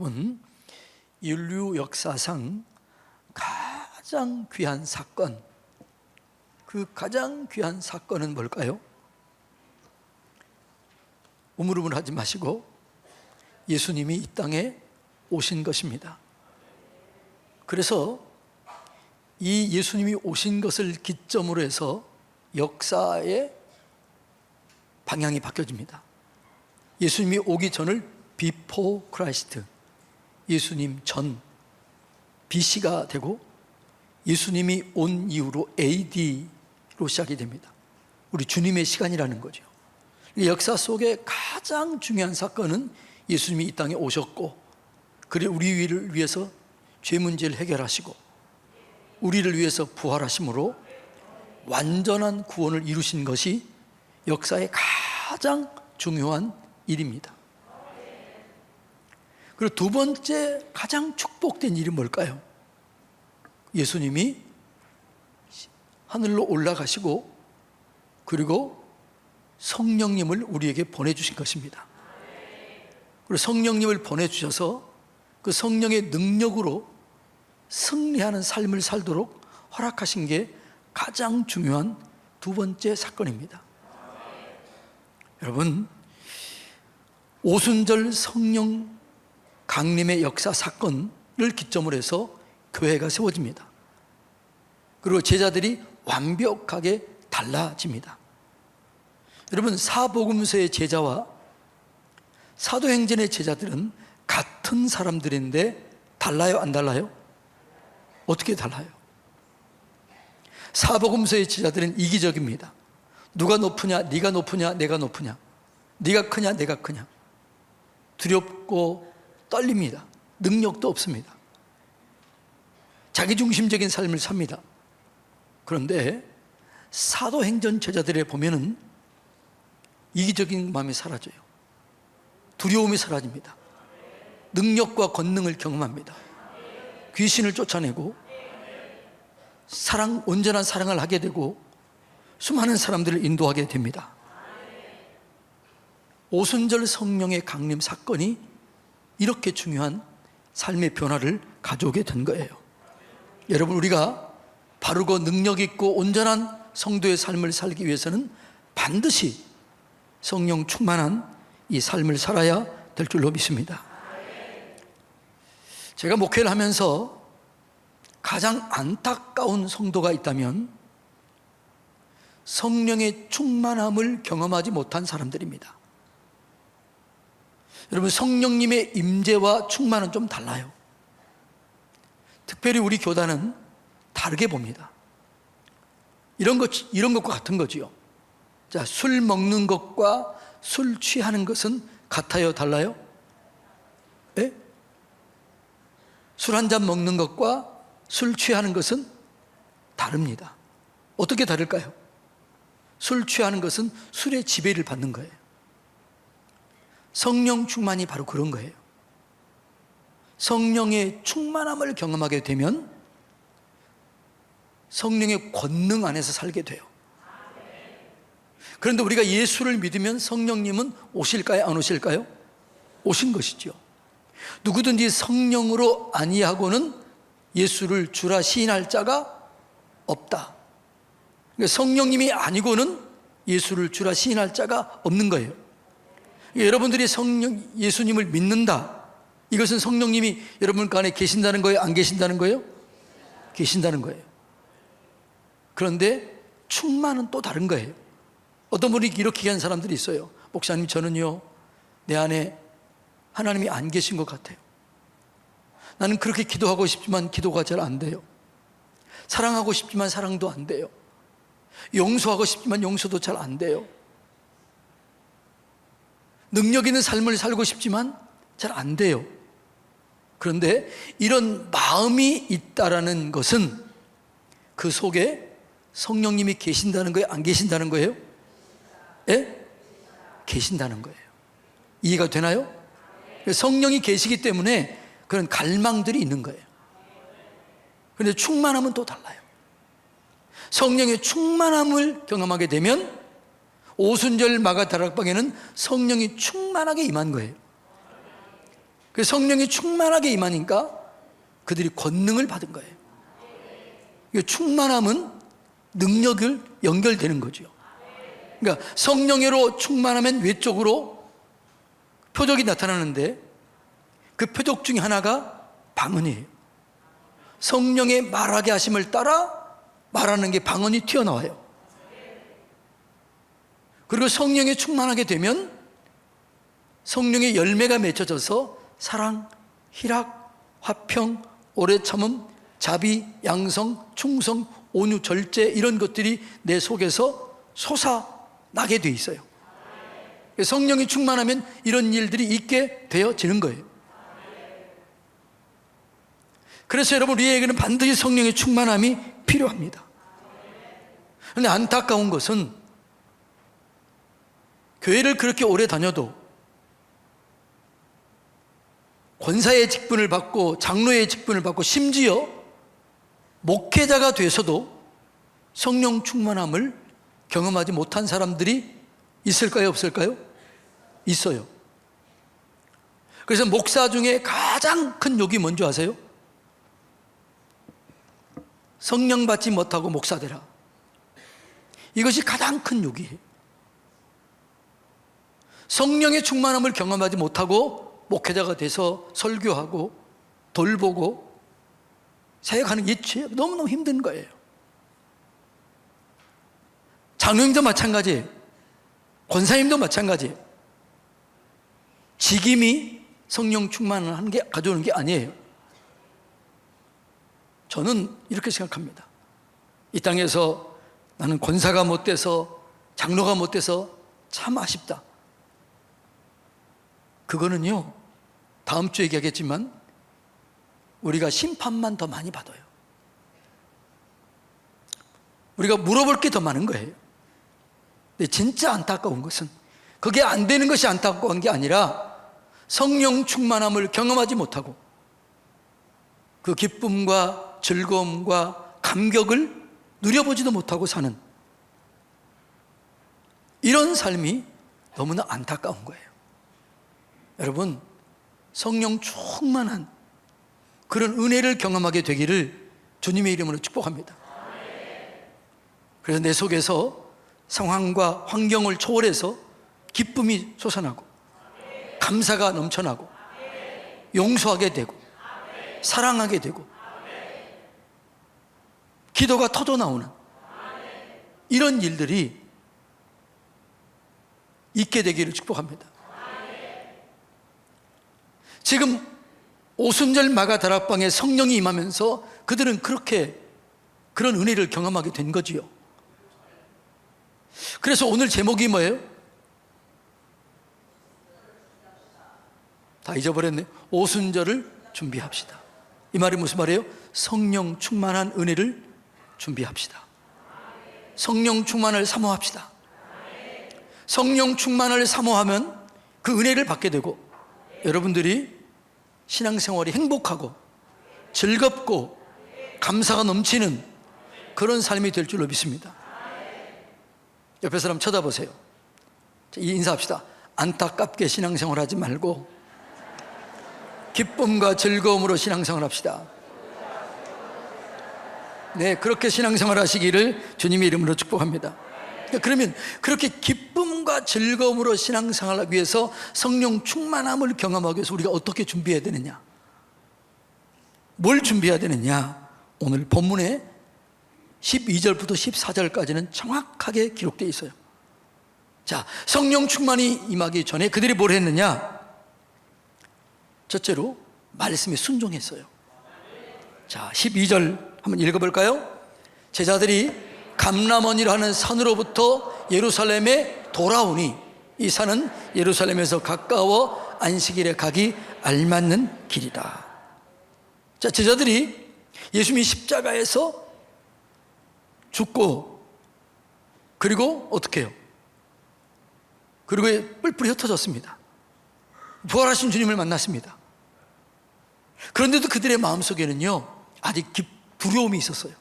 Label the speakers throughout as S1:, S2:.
S1: 여러분, 인류 역사상 가장 귀한 사건, 그 가장 귀한 사건은 뭘까요? 우물우물하지 마시고 예수님이 이 땅에 오신 것입니다. 그래서 이 예수님이 오신 것을 기점으로 해서 역사의 방향이 바뀌어집니다. 예수님이 오기 전을 Before Christ, 예수님 전 BC가 되고, 예수님이 온 이후로 AD로 시작이 됩니다. 우리 주님의 시간이라는 거죠. 역사 속에 가장 중요한 사건은 예수님이 이 땅에 오셨고, 그리고 우리를 위해서 죄 문제를 해결하시고 우리를 위해서 부활하심으로 완전한 구원을 이루신 것이 역사의 가장 중요한 일입니다. 그리고 두 번째 가장 축복된 일이 뭘까요? 예수님이 하늘로 올라가시고 그리고 성령님을 우리에게 보내주신 것입니다. 그리고 성령님을 보내주셔서 그 성령의 능력으로 승리하는 삶을 살도록 허락하신 게 가장 중요한 두 번째 사건입니다. 여러분, 오순절 성령 강림의 역사 사건을 기점으로 해서 교회가 세워집니다. 그리고 제자들이 완벽하게 달라집니다. 여러분, 사복음서의 제자와 사도행전의 제자들은 같은 사람들인데 달라요, 안 달라요? 어떻게 달라요? 사복음서의 제자들은 이기적입니다. 누가 높으냐, 네가 높으냐, 내가 높으냐, 네가 크냐, 내가 크냐, 두렵고 떨립니다. 능력도 없습니다. 자기중심적인 삶을 삽니다. 그런데 사도행전 제자들에 보면은 이기적인 마음이 사라져요. 두려움이 사라집니다. 능력과 권능을 경험합니다. 귀신을 쫓아내고 온전한 사랑을 하게 되고 수많은 사람들을 인도하게 됩니다. 오순절 성령의 강림 사건이 이렇게 중요한 삶의 변화를 가져오게 된 거예요. 여러분, 우리가 바르고 능력 있고 온전한 성도의 삶을 살기 위해서는 반드시 성령 충만한 이 삶을 살아야 될 줄로 믿습니다. 제가 목회를 하면서 가장 안타까운 성도가 있다면 성령의 충만함을 경험하지 못한 사람들입니다. 여러분, 성령님의 임재와 충만은 좀 달라요. 특별히 우리 교단은 다르게 봅니다. 이런 것과 같은 거지요. 자, 술 먹는 것과 술 취하는 것은 같아요, 달라요? 예? 술 한 잔 먹는 것과 술 취하는 것은 다릅니다. 어떻게 다를까요? 술 취하는 것은 술의 지배를 받는 거예요. 성령 충만이 바로 그런 거예요. 성령의 충만함을 경험하게 되면 성령의 권능 안에서 살게 돼요. 그런데 우리가 예수를 믿으면 성령님은 오실까요, 안 오실까요? 오신 것이죠. 누구든지 성령으로 아니하고는 예수를 주라 시인할 자가 없다. 그러니까 성령님이 아니고는 예수를 주라 시인할 자가 없는 거예요. 여러분들이 예수님을 믿는다, 이것은 성령님이 여러분 안에 계신다는 거예요, 안 계신다는 거예요? 계신다는 거예요. 그런데 충만은 또 다른 거예요. 어떤 분이 이렇게 얘기하는 사람들이 있어요. 목사님, 저는요, 내 안에 하나님이 안 계신 것 같아요. 나는 그렇게 기도하고 싶지만 기도가 잘 안 돼요. 사랑하고 싶지만 사랑도 안 돼요. 용서하고 싶지만 용서도 잘 안 돼요. 능력 있는 삶을 살고 싶지만 잘 안 돼요. 그런데 이런 마음이 있다라는 것은 그 속에 성령님이 계신다는 거예요, 안 계신다는 거예요? 예? 계신다는 거예요. 이해가 되나요? 성령이 계시기 때문에 그런 갈망들이 있는 거예요. 그런데 충만함은 또 달라요. 성령의 충만함을 경험하게 되면 오순절 마가다락방에는 성령이 충만하게 임한 거예요. 성령이 충만하게 임하니까 그들이 권능을 받은 거예요. 충만함은 능력을 연결되는 거죠. 그러니까 성령으로 충만하면 외적으로 표적이 나타나는데 그 표적 중에 하나가 방언이에요. 성령의 말하게 하심을 따라 말하는 게 방언이 튀어나와요. 그리고 성령에 충만하게 되면 성령의 열매가 맺혀져서 사랑, 희락, 화평, 오래 참음, 자비, 양성, 충성, 온유, 절제 이런 것들이 내 속에서 솟아나게 돼 있어요. 성령이 충만하면 이런 일들이 있게 되어지는 거예요. 그래서 여러분, 우리에게는 반드시 성령의 충만함이 필요합니다. 그런데 안타까운 것은 교회를 그렇게 오래 다녀도 권사의 직분을 받고 장로의 직분을 받고 심지어 목회자가 돼서도 성령 충만함을 경험하지 못한 사람들이 있을까요? 없을까요? 있어요. 그래서 목사 중에 가장 큰 욕이 뭔지 아세요? 성령 받지 못하고 목사 되라. 이것이 가장 큰 욕이에요. 성령의 충만함을 경험하지 못하고 목회자가 돼서 설교하고 돌보고 사역하는 게 너무너무 힘든 거예요. 장로님도 마찬가지예요. 권사님도 마찬가지예요. 직임이 성령 충만을 하는 게 가져오는 게 아니에요. 저는 이렇게 생각합니다. 이 땅에서 나는 권사가 못 돼서 장로가 못 돼서 참 아쉽다. 그거는요, 다음 주에 얘기하겠지만 우리가 심판만 더 많이 받아요. 우리가 물어볼 게 더 많은 거예요. 근데 진짜 안타까운 것은 그게 안 되는 것이 안타까운 게 아니라 성령 충만함을 경험하지 못하고 그 기쁨과 즐거움과 감격을 누려보지도 못하고 사는 이런 삶이 너무나 안타까운 거예요. 여러분, 성령 충만한 그런 은혜를 경험하게 되기를 주님의 이름으로 축복합니다. 그래서 내 속에서 상황과 환경을 초월해서 기쁨이 솟아나고 감사가 넘쳐나고 용서하게 되고 사랑하게 되고 기도가 터져나오는 이런 일들이 있게 되기를 축복합니다. 지금 오순절 마가다락방에 성령이 임하면서 그들은 그렇게 그런 은혜를 경험하게 된 거지요. 그래서 오늘 제목이 뭐예요? 다 잊어버렸네. 오순절을 준비합시다. 이 말이 무슨 말이에요? 성령 충만한 은혜를 준비합시다. 성령 충만을 사모합시다. 성령 충만을 사모하면 그 은혜를 받게 되고 여러분들이 신앙생활이 행복하고 즐겁고 감사가 넘치는 그런 삶이 될 줄로 믿습니다. 옆에 사람 쳐다보세요. 인사합시다. 안타깝게 신앙생활 하지 말고 기쁨과 즐거움으로 신앙생활 합시다. 네, 그렇게 신앙생활 하시기를 주님의 이름으로 축복합니다. 그러면 그렇게 기쁨과 즐거움으로 신앙생활을 하기 위해서 성령 충만함을 경험하기 위해서 우리가 어떻게 준비해야 되느냐? 뭘 준비해야 되느냐? 오늘 본문에 12절부터 14절까지는 정확하게 기록되어 있어요. 자, 성령 충만이 임하기 전에 그들이 뭘 했느냐? 첫째로 말씀에 순종했어요. 자, 12절 한번 읽어볼까요? 제자들이 감람원이라 하는 산으로부터 예루살렘에 돌아오니 이 산은 예루살렘에서 가까워 안식일에 가기 알맞는 길이다. 자, 제자들이 예수님이 십자가에서 죽고 그리고 어떻게 해요? 그리고 뿔뿔이 흩어졌습니다. 부활하신 주님을 만났습니다. 그런데도 그들의 마음속에는요 아직 두려움이 있었어요.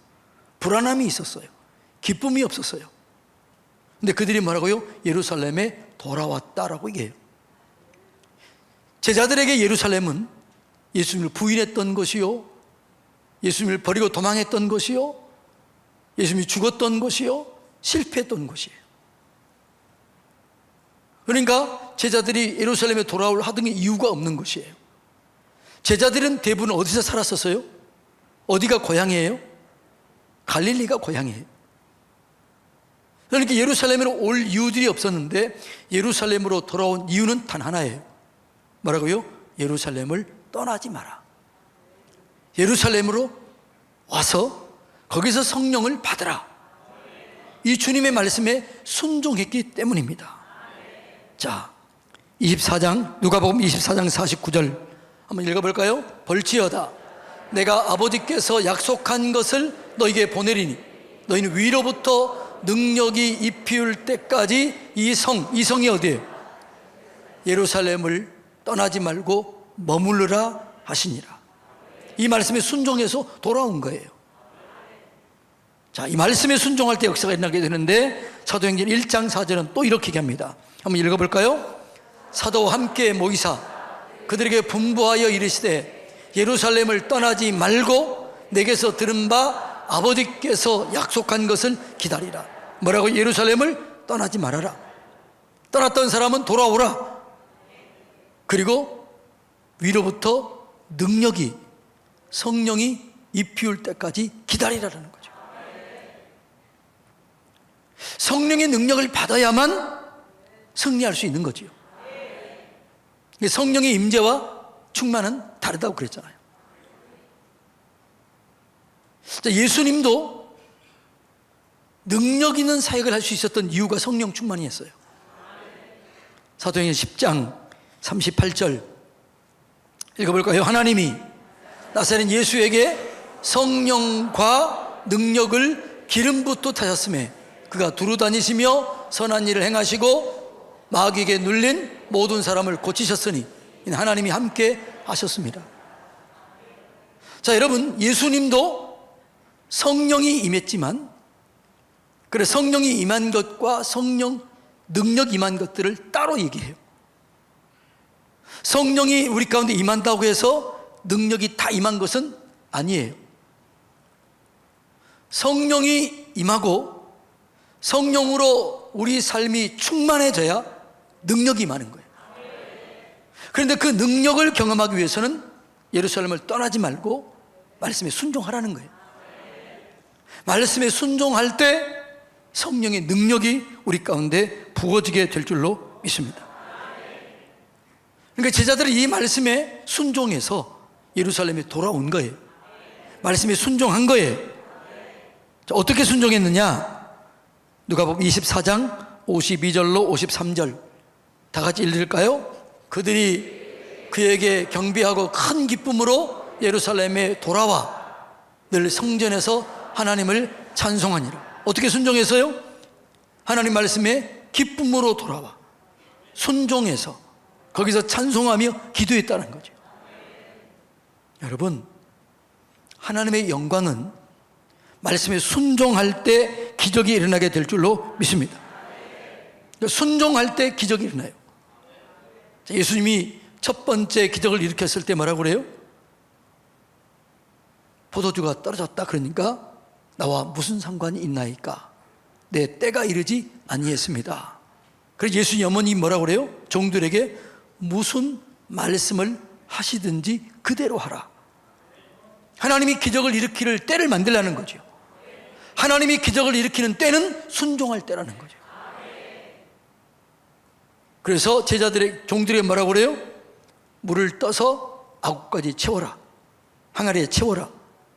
S1: 불안함이 있었어요. 기쁨이 없었어요. 근데 그들이 뭐라고요? 예루살렘에 돌아왔다라고 얘기해요. 제자들에게 예루살렘은 예수님을 부인했던 것이요, 예수님을 버리고 도망했던 것이요, 예수님이 죽었던 것이요, 실패했던 것이에요. 그러니까 제자들이 예루살렘에 돌아올 하등의 이유가 없는 것이에요. 제자들은 대부분 어디서 살았었어요? 어디가 고향이에요? 갈릴리가 고향이에요. 그러니까 예루살렘으로 올 이유들이 없었는데 예루살렘으로 돌아온 이유는 단 하나예요. 뭐라고요? 예루살렘을 떠나지 마라. 예루살렘으로 와서 거기서 성령을 받으라. 이 주님의 말씀에 순종했기 때문입니다. 자, 24장, 누가복음 24장 49절 한번 읽어볼까요? 벌지어다 내가 아버지께서 약속한 것을 너에게 보내리니 너희는 위로부터 능력이 입히울 때까지 이 성이 어디예요? 예루살렘을 떠나지 말고 머무르라 하시니라. 이 말씀에 순종해서 돌아온 거예요. 자, 이 말씀에 순종할 때 역사가 일어나게 되는데 사도행전 1장 4절은 또 이렇게 얘기합니다. 한번 읽어볼까요? 사도와 함께 모이사 그들에게 분부하여 이르시되 예루살렘을 떠나지 말고 내게서 들은 바 아버지께서 약속한 것을 기다리라. 뭐라고? 예루살렘을 떠나지 말아라. 떠났던 사람은 돌아오라. 그리고 위로부터 능력이, 성령이 입히울 때까지 기다리라는 거죠. 성령의 능력을 받아야만 승리할 수 있는 거지요. 성령의 임재와 충만은 다르다고 그랬잖아요. 예수님도 능력 있는 사역을 할 수 있었던 이유가 성령 충만이었어요. 사도행전 10장 38절 읽어볼까요? 하나님이 나사렛 예수에게 성령과 능력을 기름 붓고 타셨음에 그가 두루 다니시며 선한 일을 행하시고 마귀에게 눌린 모든 사람을 고치셨으니 하나님이 함께 하셨습니다. 자, 여러분, 예수님도 성령이 임했지만 그래 성령이 임한 것과 성령 능력 임한 것들을 따로 얘기해요. 성령이 우리 가운데 임한다고 해서 능력이 다 임한 것은 아니에요. 성령이 임하고 성령으로 우리 삶이 충만해져야 능력이 임하는 거예요. 그런데 그 능력을 경험하기 위해서는 예루살렘을 떠나지 말고 말씀에 순종하라는 거예요. 말씀에 순종할 때 성령의 능력이 우리 가운데 부어지게 될 줄로 믿습니다. 그러니까 제자들이 이 말씀에 순종해서 예루살렘에 돌아온 거예요. 말씀에 순종한 거예요. 자, 어떻게 순종했느냐? 누가복음 24장 52절로 53절 다 같이 읽을까요? 그들이 그에게 경배하고 큰 기쁨으로 예루살렘에 돌아와 늘 성전에서 하나님을 찬송하니라. 어떻게 순종해서요? 하나님 말씀에 기쁨으로 돌아와 순종해서 거기서 찬송하며 기도했다는 거죠. 여러분, 하나님의 영광은 말씀에 순종할 때 기적이 일어나게 될 줄로 믿습니다. 순종할 때 기적이 일어나요. 예수님이 첫 번째 기적을 일으켰을 때 뭐라고 그래요? 포도주가 떨어졌다 그러니까 나와 무슨 상관이 있나이까? 내 때가 이르지 아니했습니다. 그래서 예수님 어머니 뭐라고 그래요? 종들에게 무슨 말씀을 하시든지 그대로 하라. 하나님이 기적을 일으키는 때를 만들라는 거죠. 하나님이 기적을 일으키는 때는 순종할 때라는 거죠. 그래서 제자들의 종들에게 뭐라고 그래요? 물을 떠서 아구까지 채워라. 항아리에 채워라.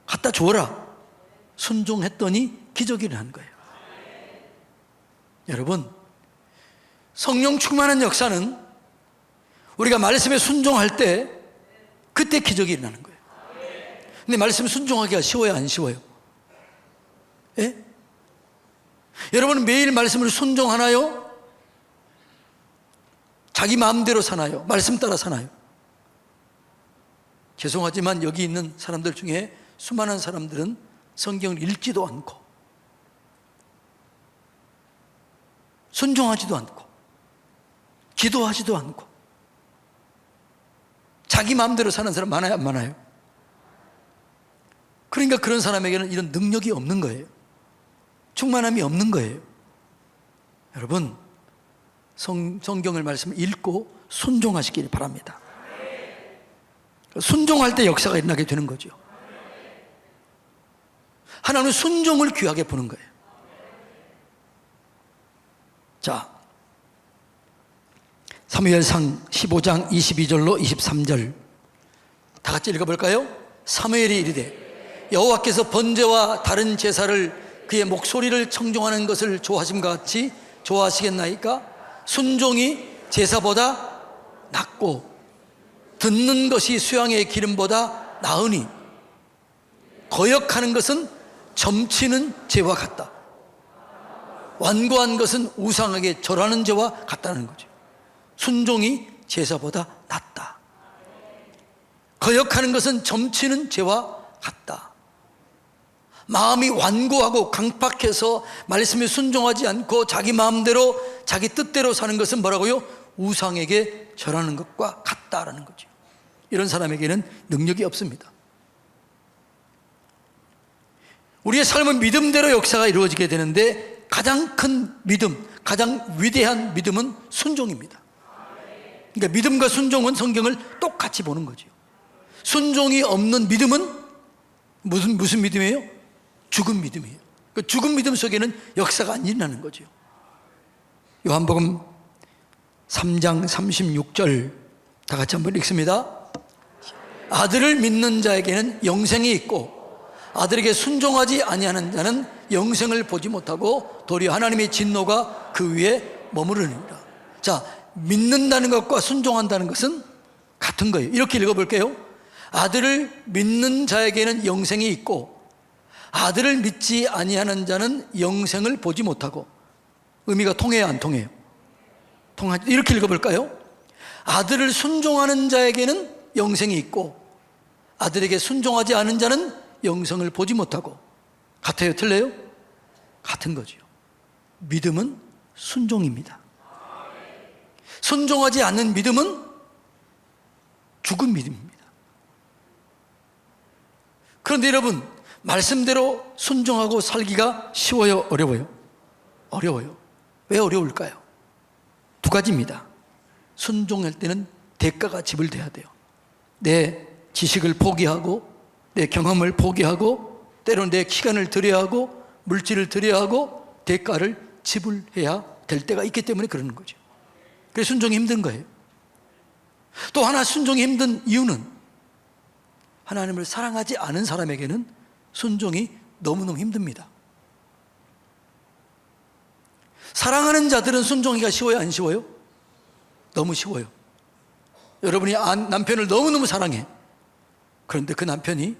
S1: 갖다 주어라. 순종했더니 기적이 일어난 거예요. 여러분, 성령 충만한 역사는 우리가 말씀에 순종할 때 그때 기적이 일어나는 거예요. 근데 말씀에 순종하기가 쉬워요, 안 쉬워요? 예? 여러분 매일 말씀을 순종하나요? 자기 마음대로 사나요? 말씀 따라 사나요? 죄송하지만 여기 있는 사람들 중에 수많은 사람들은 성경을 읽지도 않고 순종하지도 않고 기도하지도 않고 자기 마음대로 사는 사람 많아요, 안 많아요? 그러니까 그런 사람에게는 이런 능력이 없는 거예요. 충만함이 없는 거예요. 여러분, 성경을 말씀 읽고 순종하시길 바랍니다. 순종할 때 역사가 일어나게 되는 거죠. 하나님은 순종을 귀하게 보는 거예요. 자, 사무엘상 15장 22절로 23절 다 같이 읽어볼까요? 사무엘이 이르되 여호와께서 번제와 다른 제사를 그의 목소리를 청종하는 것을 좋아하심과 같이 좋아하시겠나이까? 순종이 제사보다 낫고 듣는 것이 수양의 기름보다 나으니 거역하는 것은 점치는 죄와 같다. 완고한 것은 우상에게 절하는 죄와 같다는 거죠. 순종이 제사보다 낫다. 거역하는 것은 점치는 죄와 같다. 마음이 완고하고 강팍해서 말씀에 순종하지 않고 자기 마음대로 자기 뜻대로 사는 것은 뭐라고요? 우상에게 절하는 것과 같다라는 거죠. 이런 사람에게는 능력이 없습니다. 우리의 삶은 믿음대로 역사가 이루어지게 되는데 가장 큰 믿음, 가장 위대한 믿음은 순종입니다. 그러니까 믿음과 순종은 성경을 똑같이 보는 거죠. 순종이 없는 믿음은 무슨 믿음이에요? 죽은 믿음이에요. 그 죽은 믿음 속에는 역사가 안 일어나는 거죠. 요한복음 3장 36절 다 같이 한번 읽습니다. 아들을 믿는 자에게는 영생이 있고 아들에게 순종하지 아니하는 자는 영생을 보지 못하고 도리어 하나님의 진노가 그 위에 머무르니라. 자, 믿는다는 것과 순종한다는 것은 같은 거예요. 이렇게 읽어볼게요. 아들을 믿는 자에게는 영생이 있고 아들을 믿지 아니하는 자는 영생을 보지 못하고. 의미가 통해요, 안 통해요? 이렇게 읽어볼까요? 아들을 순종하는 자에게는 영생이 있고 아들에게 순종하지 않은 자는 영생을 보지 못하고. 같아요, 틀려요? 같은 거죠. 믿음은 순종입니다. 순종하지 않는 믿음은 죽은 믿음입니다. 그런데 여러분, 말씀대로 순종하고 살기가 쉬워요, 어려워요? 어려워요. 왜 어려울까요? 두 가지입니다. 순종할 때는 대가가 지불돼야 돼요. 내 지식을 포기하고 내 경험을 포기하고 때로는 내 시간을 들여야 하고 물질을 들여야 하고 대가를 지불해야 될 때가 있기 때문에 그러는 거죠. 그래서 순종이 힘든 거예요. 또 하나 순종이 힘든 이유는 하나님을 사랑하지 않은 사람에게는 순종이 너무너무 힘듭니다. 사랑하는 자들은 순종하기가 쉬워요, 안 쉬워요? 너무 쉬워요. 여러분이 남편을 너무너무 사랑해. 그런데 그 남편이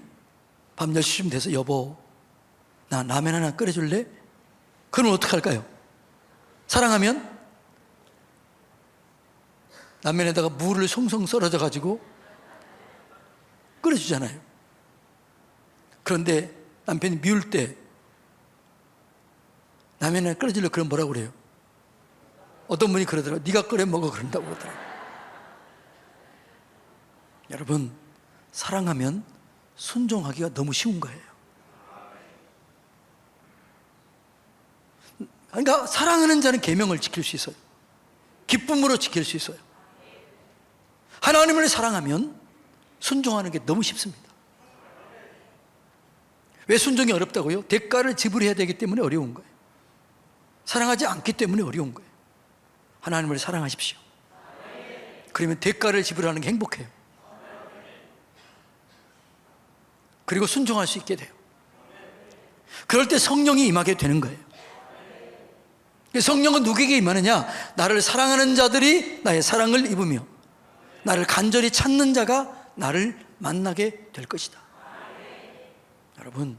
S1: 밤 10시쯤 돼서 여보, 나 라면 하나 끓여줄래? 그러면 어떡할까요? 사랑하면 라면에다가 물을 송송 썰어져 가지고 끓여주잖아요. 그런데 남편이 미울 때 라면 하나 끓여줄래? 그럼 뭐라고 그래요? 어떤 분이 그러더라고요. 네가 끓여 먹어 그런다고 그러더라고요. 여러분, 사랑하면 순종하기가 너무 쉬운 거예요. 그러니까 사랑하는 자는 계명을 지킬 수 있어요. 기쁨으로 지킬 수 있어요. 하나님을 사랑하면 순종하는 게 너무 쉽습니다. 왜 순종이 어렵다고요? 대가를 지불해야 되기 때문에 어려운 거예요. 사랑하지 않기 때문에 어려운 거예요. 하나님을 사랑하십시오. 그러면 대가를 지불하는 게 행복해요. 그리고 순종할 수 있게 돼요. 그럴 때 성령이 임하게 되는 거예요. 성령은 누구에게 임하느냐? 나를 사랑하는 자들이 나의 사랑을 입으며 나를 간절히 찾는 자가 나를 만나게 될 것이다. 여러분,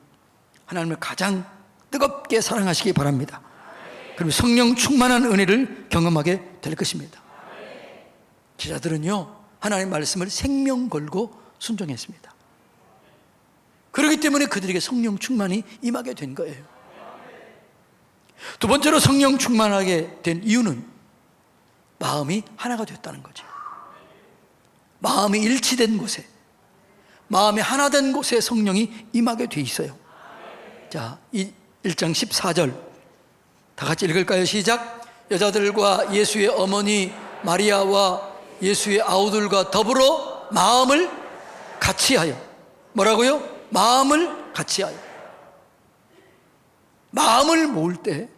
S1: 하나님을 가장 뜨겁게 사랑하시기 바랍니다. 그럼 성령 충만한 은혜를 경험하게 될 것입니다. 제자들은요, 하나님의 말씀을 생명 걸고 순종했습니다. 그렇기 때문에 그들에게 성령 충만이 임하게 된 거예요. 두 번째로 성령 충만하게 된 이유는 마음이 하나가 됐다는 거죠. 마음이 일치된 곳에, 마음이 하나 된 곳에 성령이 임하게 돼 있어요. 자, 이 1장 14절 다 같이 읽을까요? 시작. 여자들과 예수의 어머니 마리아와 예수의 아우들과 더불어 마음을 같이하여, 뭐라고요? 마음을 같이하여. 마음을 모을 때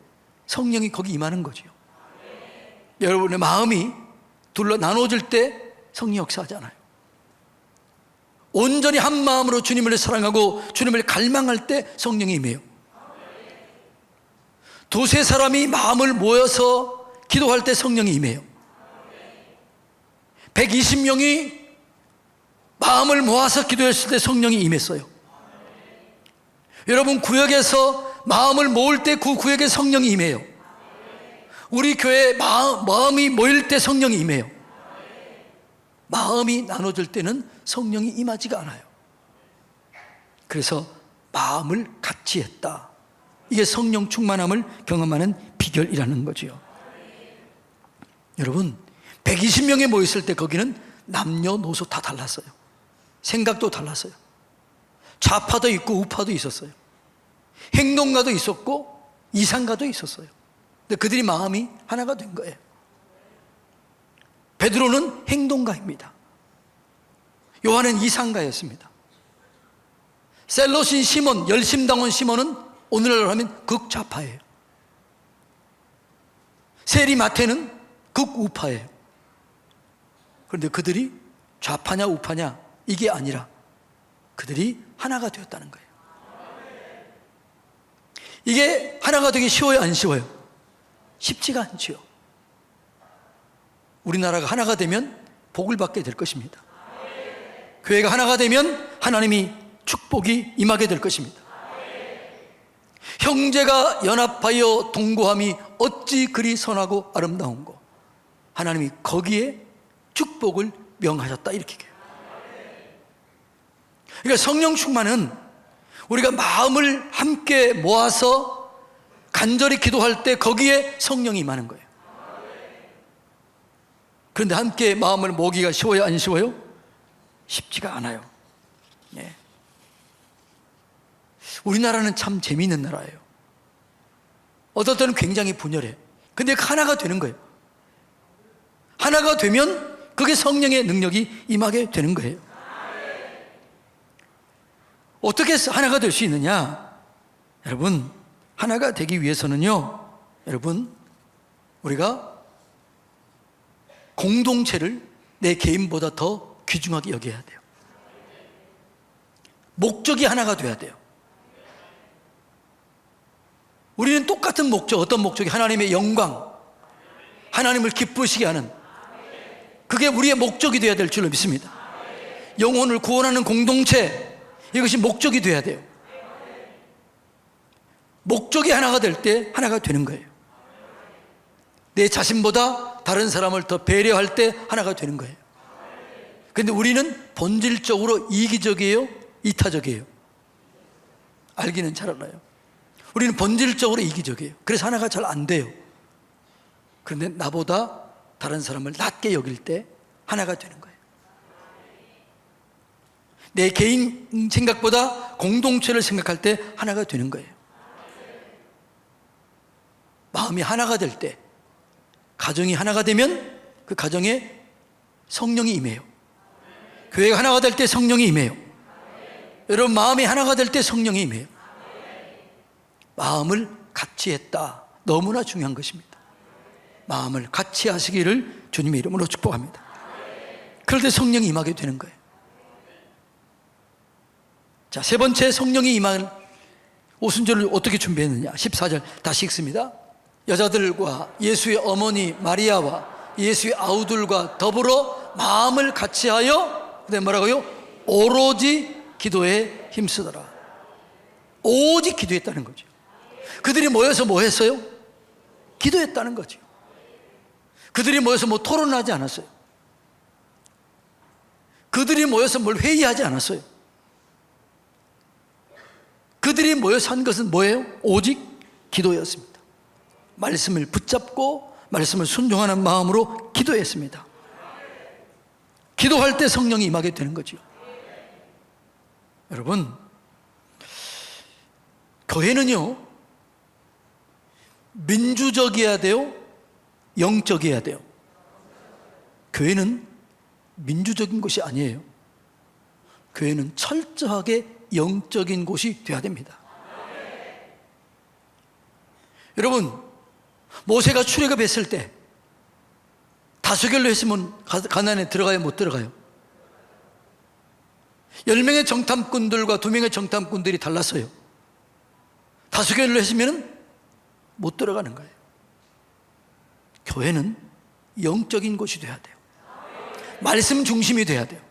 S1: 성령이 거기 임하는 거죠. 여러분의 마음이 둘러 나눠질 때 성령이 역사하잖아요. 온전히 한 마음으로 주님을 사랑하고 주님을 갈망할 때 성령이 임해요. 두세 사람이 마음을 모여서 기도할 때 성령이 임해요. 120명이 마음을 모아서 기도했을 때 성령이 임했어요. 여러분, 구역에서 마음을 모을 때 그 구역에 성령이 임해요. 우리 교회에 마음이 모일 때 성령이 임해요. 마음이 나눠질 때는 성령이 임하지가 않아요. 그래서 마음을 같이 했다. 이게 성령 충만함을 경험하는 비결이라는 거죠. 여러분, 120명이 모였을 때 거기는 남녀노소 다 달랐어요. 생각도 달랐어요. 좌파도 있고 우파도 있었어요. 행동가도 있었고 이상가도 있었어요. 근데 그들이 마음이 하나가 된 거예요. 베드로는 행동가입니다. 요한은 이상가였습니다. 셀로신 시몬, 열심당원 시몬은 오늘날로 하면 극좌파예요. 세리 마태는 극우파예요. 그런데 그들이 좌파냐 우파냐 이게 아니라 그들이 하나가 되었다는 거예요. 이게 하나가 되기 쉬워요, 안 쉬워요? 쉽지가 않죠. 우리나라가 하나가 되면 복을 받게 될 것입니다. 교회가 하나가 되면 하나님이 축복이 임하게 될 것입니다. 형제가 연합하여 동거함이 어찌 그리 선하고 아름다운고, 하나님이 거기에 축복을 명하셨다, 이렇게 얘기해요. 그러니까 성령 충만은 우리가 마음을 함께 모아서 간절히 기도할 때 거기에 성령이 임하는 거예요. 그런데 함께 마음을 모으기가 쉬워요, 안 쉬워요? 쉽지가 않아요. 네. 우리나라는 참 재미있는 나라예요. 어떨 때는 굉장히 분열해. 근데 하나가 되는 거예요. 하나가 되면 그게 성령의 능력이 임하게 되는 거예요. 어떻게 하나가 될 수 있느냐? 여러분, 하나가 되기 위해서는요, 여러분, 우리가 공동체를 내 개인보다 더 귀중하게 여겨야 돼요. 목적이 하나가 돼야 돼요. 우리는 똑같은 목적, 어떤 목적이? 하나님의 영광, 하나님을 기쁘시게 하는, 그게 우리의 목적이 되어야 될 줄로 믿습니다. 영혼을 구원하는 공동체, 이것이 목적이 되어야 돼요. 목적이 하나가 될 때 하나가 되는 거예요. 내 자신보다 다른 사람을 더 배려할 때 하나가 되는 거예요. 그런데 우리는 본질적으로 이기적이에요, 이타적이에요? 알기는 잘 알아요. 우리는 본질적으로 이기적이에요. 그래서 하나가 잘 안 돼요. 그런데 나보다 다른 사람을 낮게 여길 때 하나가 되는 거예요. 내 개인 생각보다 공동체를 생각할 때 하나가 되는 거예요. 마음이 하나가 될 때, 가정이 하나가 되면 그 가정에 성령이 임해요. 교회가 하나가 될 때 성령이 임해요. 여러분, 마음이 하나가 될 때 성령이 임해요. 마음을 같이 했다. 너무나 중요한 것입니다. 마음을 같이 하시기를 주님의 이름으로 축복합니다. 그럴 때 성령이 임하게 되는 거예요. 자, 세 번째 성령이 임할 오순절을 어떻게 준비했느냐? 14절 다시 읽습니다. 여자들과 예수의 어머니 마리아와 예수의 아우들과 더불어 마음을 같이하여, 그다음에 뭐라고요? 오로지 기도에 힘쓰더라. 오직 기도했다는 거죠. 그들이 모여서 뭐 했어요? 기도했다는 거죠. 그들이 모여서 뭐 토론하지 않았어요. 그들이 모여서 뭘 회의하지 않았어요. 그들이 모여서 한 것은 뭐예요? 오직 기도였습니다. 말씀을 붙잡고 말씀을 순종하는 마음으로 기도했습니다. 기도할 때 성령이 임하게 되는 거죠. 여러분, 교회는요, 민주적이어야 돼요? 영적이어야 돼요? 교회는 민주적인 곳이 아니에요. 교회는 철저하게 영적인 곳이 되어야 됩니다. 여러분, 모세가 출애굽했을 때 다수결로 했으면 가나안에 들어가요, 못 들어가요? 10명의 정탐꾼들과 2명의 정탐꾼들이 달랐어요. 다수결로 했으면 못 들어가는 거예요. 교회는 영적인 곳이 돼야 돼요. 말씀 중심이 돼야 돼요.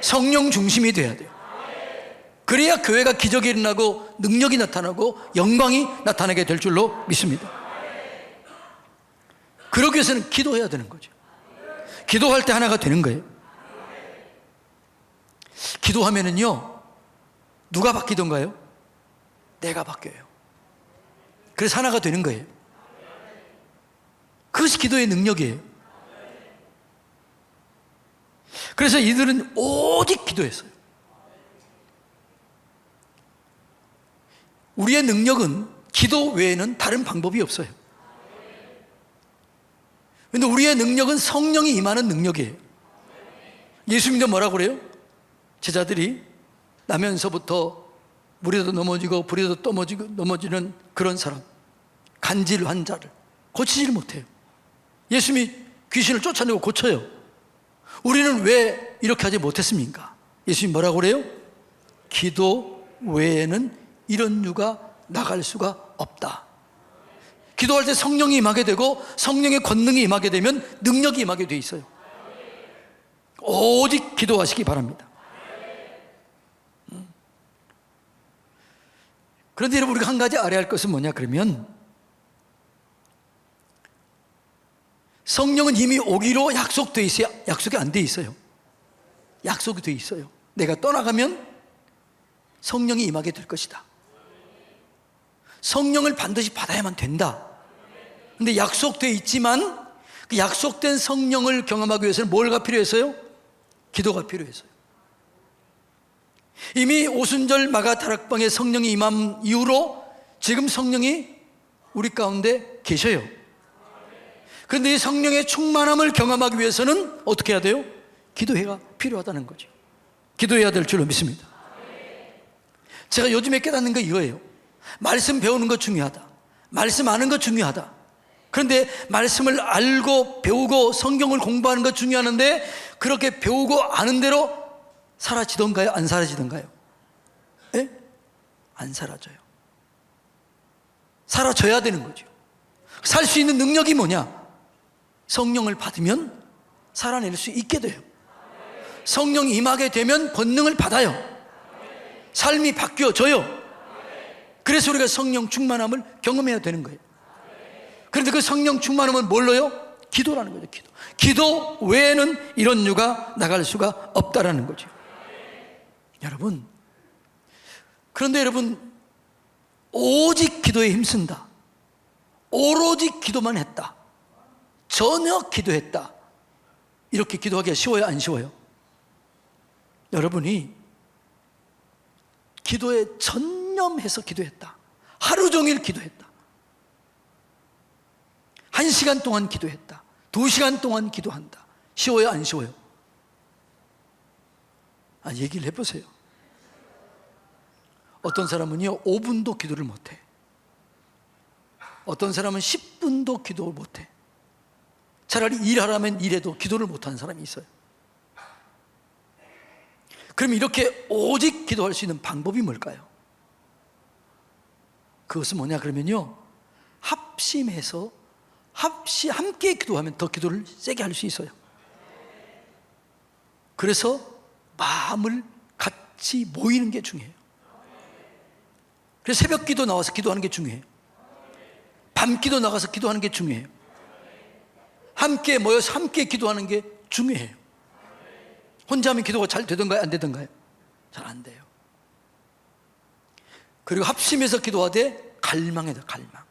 S1: 성령 중심이 돼야 돼요. 그래야 교회가 기적이 일어나고 능력이 나타나고 영광이 나타나게 될 줄로 믿습니다. 그러기 위해서는 기도해야 되는 거죠. 기도할 때 하나가 되는 거예요. 기도하면은요, 누가 바뀌던가요? 내가 바뀌어요. 그래서 하나가 되는 거예요. 그것이 기도의 능력이에요. 그래서 이들은 오직 기도했어요. 우리의 능력은 기도 외에는 다른 방법이 없어요. 그런데 우리의 능력은 성령이 임하는 능력이에요. 예수님도 뭐라고 그래요? 제자들이 나면서부터 물에도 넘어지고 불에도 넘어지는 그런 사람, 간질 환자를 고치지를 못해요. 예수님이 귀신을 쫓아내고 고쳐요. 우리는 왜 이렇게 하지 못했습니까? 예수님이 뭐라고 그래요? 기도 외에는 이런 유가 나갈 수가 없다. 기도할 때 성령이 임하게 되고 성령의 권능이 임하게 되면 능력이 임하게 돼 있어요. 오직 기도하시기 바랍니다. 그런데 여러분, 우리가 한 가지 알아야 할 것은 뭐냐 그러면, 성령은 이미 오기로 약속돼 있어요? 약속이 안 돼 있어요? 약속이 돼 있어요. 내가 떠나가면 성령이 임하게 될 것이다. 성령을 반드시 받아야만 된다. 근데 약속돼 있지만 그 약속된 성령을 경험하기 위해서는 뭐가 필요했어요? 기도가 필요했어요. 이미 오순절 마가다락방에 성령이 임한 이후로 지금 성령이 우리 가운데 계셔요. 그런데 이 성령의 충만함을 경험하기 위해서는 어떻게 해야 돼요? 기도회가 필요하다는 거죠. 기도해야 될 줄로 믿습니다. 제가 요즘에 깨닫는 거 이거예요. 말씀 배우는 거 중요하다. 말씀 아는 거 중요하다. 그런데 말씀을 알고 배우고 성경을 공부하는 거 중요한데, 그렇게 배우고 아는 대로 사라지던가요? 안 사라지던가요? 예? 안 사라져요. 사라져야 되는 거죠. 살 수 있는 능력이 뭐냐? 성령을 받으면 살아낼 수 있게 돼요. 성령이 임하게 되면 권능을 받아요. 삶이 바뀌어져요. 그래서 우리가 성령 충만함을 경험해야 되는 거예요. 그런데 그 성령 충만함은 뭘로요? 기도라는 거죠. 기도 외에는 이런 유가 나갈 수가 없다라는 거죠. 여러분, 그런데 여러분, 오직 기도에 힘쓴다, 오로지 기도만 했다, 전혀 기도했다, 이렇게 기도하기가 쉬워요, 안 쉬워요? 여러분이 기도에 전념해서 기도했다, 하루 종일 기도했다, 1시간 동안 기도했다, 2시간 동안 기도한다, 쉬워요, 안 쉬워요? 얘기를 해보세요. 어떤 사람은요 5분도 기도를 못해. 어떤 사람은 10분도 기도를 못해. 차라리 일하라면 일해도 기도를 못하는 사람이 있어요. 그럼 이렇게 오직 기도할 수 있는 방법이 뭘까요? 그것은 뭐냐 그러면요, 합심해서 함께 기도하면 더 기도를 세게 할 수 있어요. 그래서 마음을 같이 모이는 게 중요해요. 그래서 새벽 기도 나와서 기도하는 게 중요해요. 밤 기도 나가서 기도하는 게 중요해요. 함께 모여서 함께 기도하는 게 중요해요. 혼자 하면 기도가 잘 되던가요? 안 되던가요? 잘 안 돼요. 그리고 합심해서 기도하되 갈망해야 돼요. 갈망.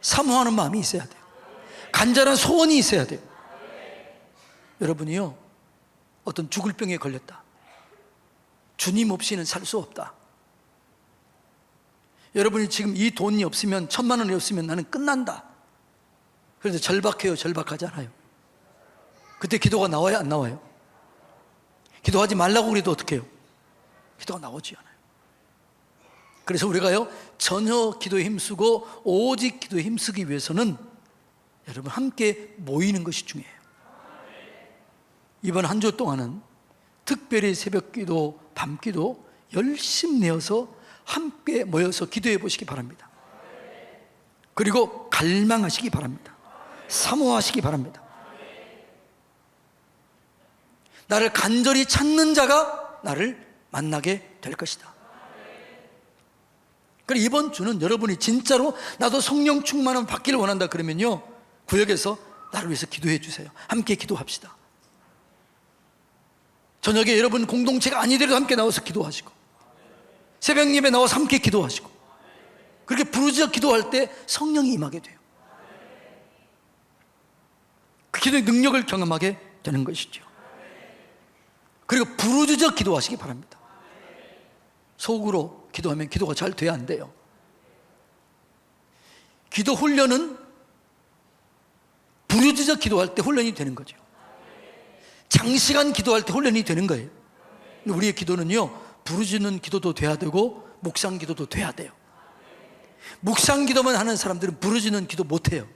S1: 사모하는 마음이 있어야 돼요. 간절한 소원이 있어야 돼요. 여러분이요, 어떤 죽을 병에 걸렸다. 주님 없이는 살 수 없다. 여러분이 지금 이 돈이 없으면, 1,000만 원이 없으면 나는 끝난다. 그래서 절박해요, 절박하잖아요. 그때 기도가 나와요, 안 나와요? 기도하지 말라고 그래도 어떻게 해요? 기도가 나오지 않아요. 그래서 우리가요, 전혀 기도에 힘쓰고 오직 기도에 힘쓰기 위해서는 여러분 함께 모이는 것이 중요해요. 이번 한 주 동안은 특별히 새벽기도, 밤기도 열심히 내어서 함께 모여서 기도해 보시기 바랍니다. 그리고 갈망하시기 바랍니다. 사모하시기 바랍니다. 나를 간절히 찾는 자가 나를 만나게 될 것이다. 그리고 이번 주는 여러분이 진짜로 나도 성령 충만함 받기를 원한다 그러면요, 구역에서 나를 위해서 기도해 주세요. 함께 기도합시다. 저녁에 여러분 공동체가 아니더라도 함께 나와서 기도하시고, 새벽 예배 나와서 함께 기도하시고, 그렇게 부르짖어 기도할 때 성령이 임하게 돼요. 그 기도의 능력을 경험하게 되는 것이죠. 그리고 부르짖어 기도하시기 바랍니다. 속으로 기도하면 기도가 잘 돼야 안 돼요. 기도 훈련은 부르짖어 기도할 때 훈련이 되는 거죠. 장시간 기도할 때 훈련이 되는 거예요. 우리의 기도는요, 부르짖는 기도도 돼야 되고 묵상 기도도 돼야 돼요. 묵상 기도만 하는 사람들은 부르짖는 기도 못 해요.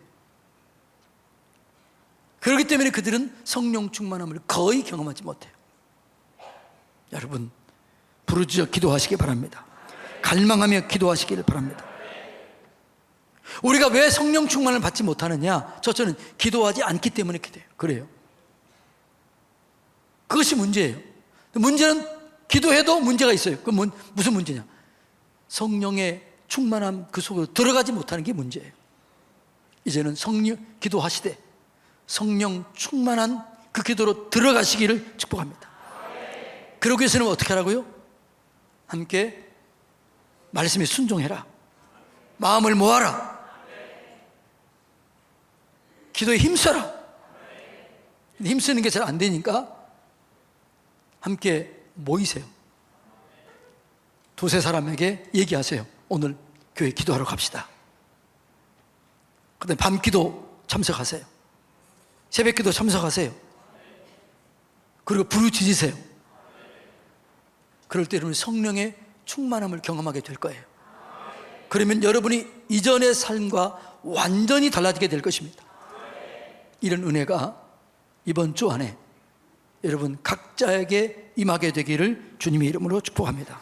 S1: 그렇기 때문에 그들은 성령 충만함을 거의 경험하지 못해요. 여러분, 부르짖어 기도하시기 바랍니다. 갈망하며 기도하시기를 바랍니다. 우리가 왜 성령 충만을 받지 못하느냐? 저는 기도하지 않기 때문에 그래요. 그것이 문제예요. 문제는 기도해도 문제가 있어요. 그 무슨 문제냐? 성령의 충만함 그 속으로 들어가지 못하는 게 문제예요. 이제는 기도하시되 성령 충만한 그 기도로 들어가시기를 축복합니다. 그러기 위해서는 어떻게 하라고요? 함께 말씀에 순종해라. 마음을 모아라. 기도에 힘써라. 힘쓰는 게 잘 안 되니까 함께 모이세요. 두세 사람에게 얘기하세요. 오늘 교회 기도하러 갑시다. 그다음에 밤기도 참석하세요. 새벽기도 참석하세요. 그리고 부르짖으세요. 그럴 때 여러분 성령의 충만함을 경험하게 될 거예요. 그러면 여러분이 이전의 삶과 완전히 달라지게 될 것입니다. 이런 은혜가 이번 주 안에 여러분 각자에게 임하게 되기를 주님의 이름으로 축복합니다.